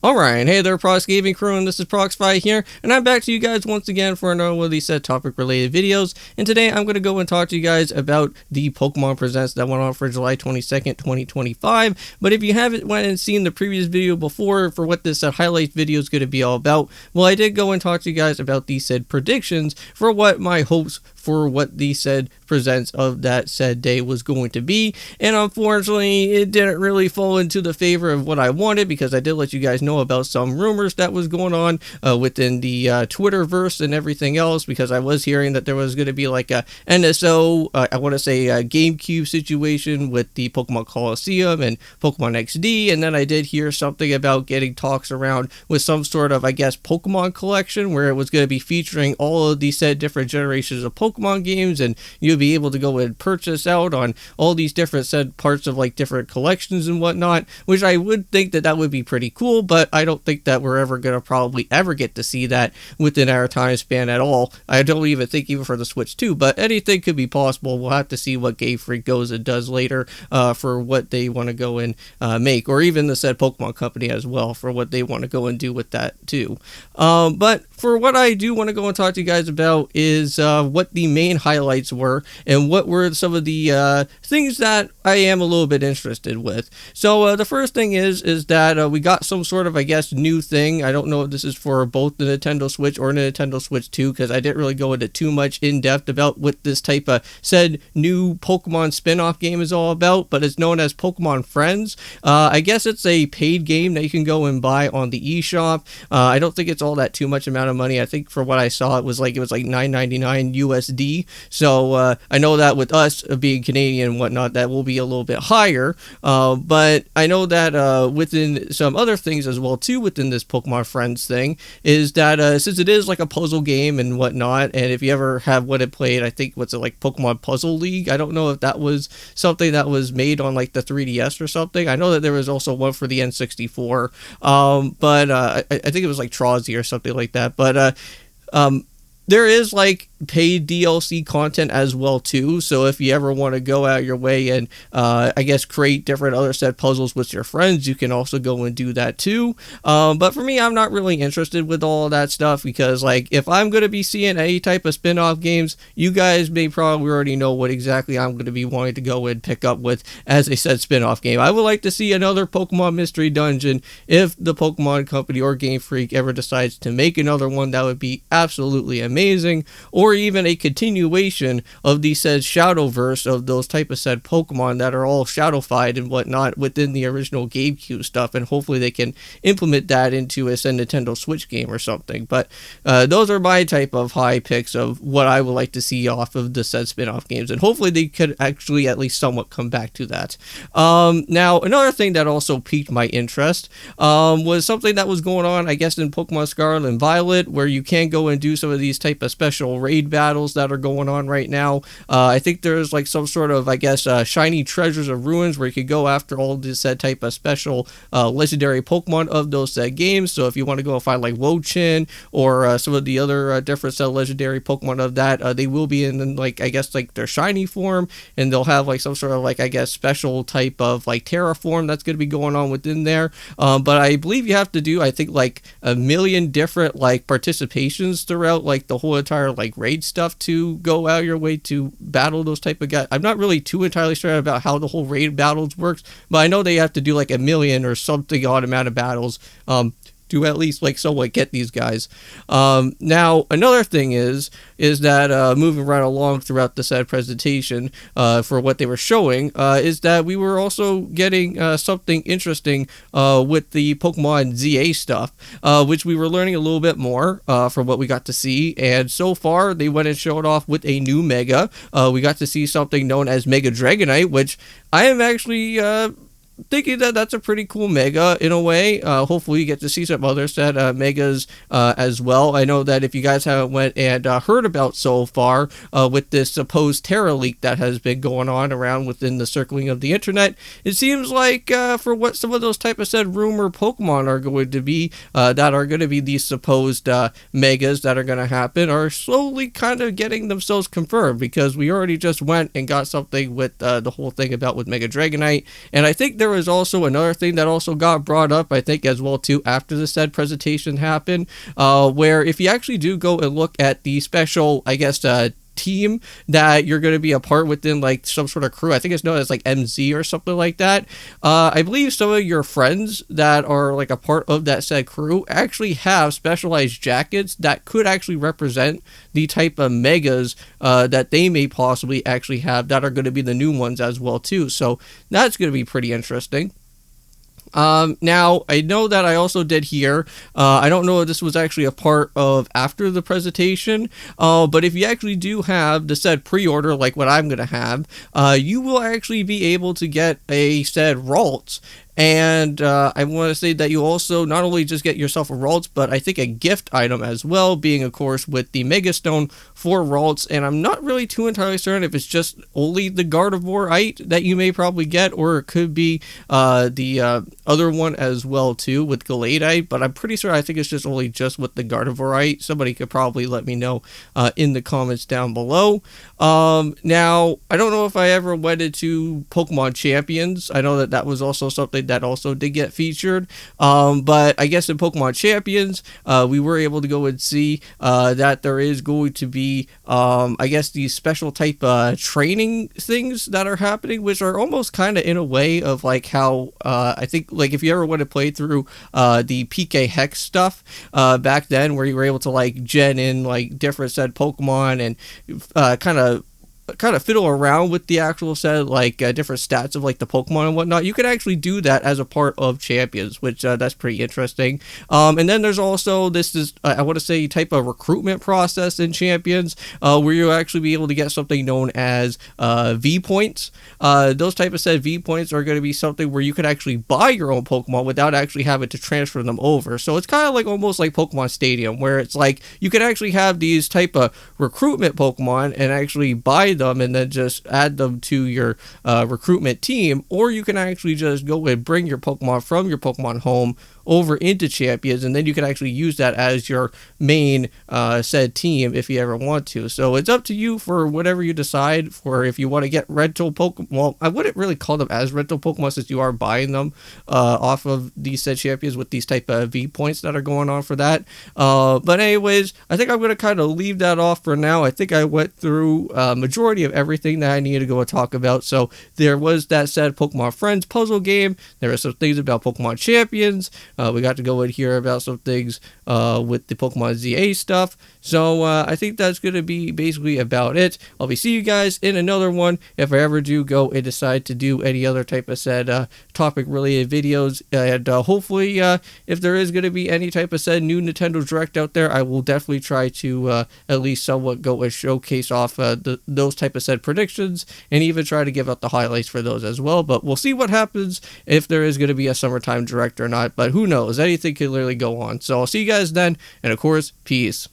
Alright, hey there Prox Gaming Crew, and this is Proxify here, and I'm back to you guys once again for another one of these topic related videos. And today I'm going to go and talk to you guys about the Pokemon Presents that went on for July 22nd, 2025. But if you haven't went and seen the previous video before for what this highlights video is going to be all about, well, I did go and talk to you guys about these said predictions for what my hopes for what the said presents of that said day was going to be. And unfortunately, it didn't really fall into the favor of what I wanted, because I did let you guys know about some rumors that was going on within the Twitterverse and everything else, because I was hearing that there was going to be like a NSO, I want to say a GameCube situation with the Pokemon Coliseum and Pokemon XD, and then I did hear something about getting talks around with some sort of, I guess, Pokemon collection where it was going to be featuring all of these said different generations of Pokemon games, and you'll be able to go and purchase out on all these different said parts of like different collections and whatnot, which I would think that would be pretty cool, but I don't think that we're ever going to probably ever get to see that within our time span at all. I don't even think even for the Switch 2, but anything could be possible. We'll have to see what Game Freak goes and does later for what they want to go and make, or even the said Pokemon Company as well for what they want to go and do with that too. But for what I do want to go and talk to you guys about is what the main highlights were and what were some of the things that I am a little bit interested with. So the first thing is that we got some sort of, I guess, new thing. I don't know if this is for both the Nintendo Switch or Nintendo Switch 2, because I didn't really go into too much in depth about what this type of said new Pokemon spin-off game is all about, but it's known as Pokemon Friends. I guess it's a paid game that you can go and buy on the eShop. I don't think it's all that too much amount of money. I think for what I saw, it was like $9.99 USD. So I know that with us being Canadian and whatnot, that will be a little bit higher. But I know that within some other things as well too within this Pokemon Friends thing is that since it is like a puzzle game and whatnot, and if you ever have what it played, I think what's it like Pokemon Puzzle League, I don't know if that was something that was made on like the 3DS or something. I know that there was also one for the N64, but I think it was like Trozzy or something like that. But there is like paid DLC content as well too, so if you ever want to go out your way and I guess create different other set puzzles with your friends, you can also go and do that too. But for me, I'm not really interested with all of that stuff, because like if I'm going to be seeing any type of spin-off games, you guys may probably already know what exactly I'm going to be wanting to go and pick up with as a said spin-off game. I would like to see another Pokemon Mystery Dungeon. If the Pokemon Company or Game Freak ever decides to make another one, that would be absolutely amazing. Or even a continuation of the said Shadowverse of those type of said Pokemon that are all shadowfied and whatnot within the original GameCube stuff, and hopefully they can implement that into a said Nintendo Switch game or something. But those are my type of high picks of what I would like to see off of the said spin-off games, and hopefully they could actually at least somewhat come back to that. Now another thing that also piqued my interest was something that was going on, I guess, in Pokemon Scarlet and Violet, where you can go and do some of these type of special raid battles that are going on right now. I think there's like some sort of, I guess, shiny treasures of ruins where you could go after all this type of special legendary Pokemon of those games. So if you want to go and find like Wo-Chin or some of the other different legendary Pokemon of that, they will be in like, I guess, like their shiny form, and they'll have like some sort of like, I guess, special type of like Terra form that's going to be going on within there. But I believe you have to do, I think, like 1 million different like participations throughout like the whole entire like raid stuff to go out your way to battle those type of guys. I'm not really too entirely sure about how the whole raid battles works, but I know they have to do like 1 million or something odd amount of battles to at least like somewhat get these guys. Now another thing is that moving right along throughout the said presentation for what they were showing is that we were also getting something interesting with the Pokemon ZA stuff, which we were learning a little bit more from what we got to see. And so far they went and showed off with a new Mega. We got to see something known as Mega Dragonite, which I am actually thinking that that's a pretty cool Mega in a way. Hopefully you get to see some other set Megas as well. I know that if you guys haven't went and heard about so far with this supposed Terra leak that has been going on around within the circling of the internet, it seems like for what some of those type of said rumor Pokemon are going to be, that are going to be these supposed Megas that are going to happen, are slowly kind of getting themselves confirmed, because we already just went and got something with the whole thing about with Mega Dragonite, and I think there there was also another thing that also got brought up, I think, as well too, after the said presentation happened, where if you actually do go and look at the special, I guess, team that you're going to be a part within, like some sort of crew. I think it's known as like MZ or something like that. I believe some of your friends that are like a part of that said crew actually have specialized jackets that could actually represent the type of megas that they may possibly actually have that are going to be the new ones as well too. So that's going to be pretty interesting. Now, I know that I also did hear, I don't know if this was actually a part of after the presentation, but if you actually do have the said pre-order, like what I'm going to have, you will actually be able to get a said Ralts. And I want to say that you also not only just get yourself a Ralts, but I think a gift item as well, being of course with the Megastone for Ralts. And I'm not really too entirely certain if it's just only the Gardevoirite that you may probably get, or it could be the other one as well too with Galeadite. But I'm pretty sure I think it's just only just with the Gardevoirite. Somebody could probably let me know in the comments down below. Now, I don't know if I ever went into Pokemon Champions. I know that that was also something that also did get featured, but I guess in Pokemon Champions we were able to go and see that there is going to be I guess these special type training things that are happening, which are almost kind of in a way of like how I think, like if you ever want to play through the PK Hex stuff back then, where you were able to like gen in like different said Pokemon and kind of fiddle around with the actual set, like different stats of like the Pokemon and whatnot. You can actually do that as a part of Champions, which that's pretty interesting. And then there's also this is I want to say type of recruitment process in Champions, where you'll actually be able to get something known as V points. Those type of said V points are going to be something where you can actually buy your own Pokemon without actually having to transfer them over. So it's kind of like almost like Pokemon Stadium, where it's like you can actually have these type of recruitment Pokemon and actually buy them and then just add them to your recruitment team, or you can actually just go and bring your Pokemon from your Pokemon home over into Champions, and then you can actually use that as your main said team if you ever want to. So it's up to you for whatever you decide for. If you want to get rental Pokemon, well, I wouldn't really call them as rental Pokemon since you are buying them off of these said Champions with these type of V points that are going on for that. But anyways, I think I'm going to kind of leave that off for now. I think I went through majority of everything that I needed to go and talk about. So there was that said Pokemon Friends puzzle game. There are some things about Pokemon Champions. We got to go and hear about some things with the Pokemon ZA stuff. So I think that's going to be basically about it. I'll be seeing you guys in another one if I ever do go and decide to do any other type of said topic related videos. And hopefully if there is going to be any type of said new Nintendo Direct out there, I will definitely try to at least somewhat go and showcase off those type of said predictions, and even try to give out the highlights for those as well. But we'll see what happens if there is going to be a summertime Direct or not. But who knows? Anything can literally go on. So I'll see you guys then, and of course, peace.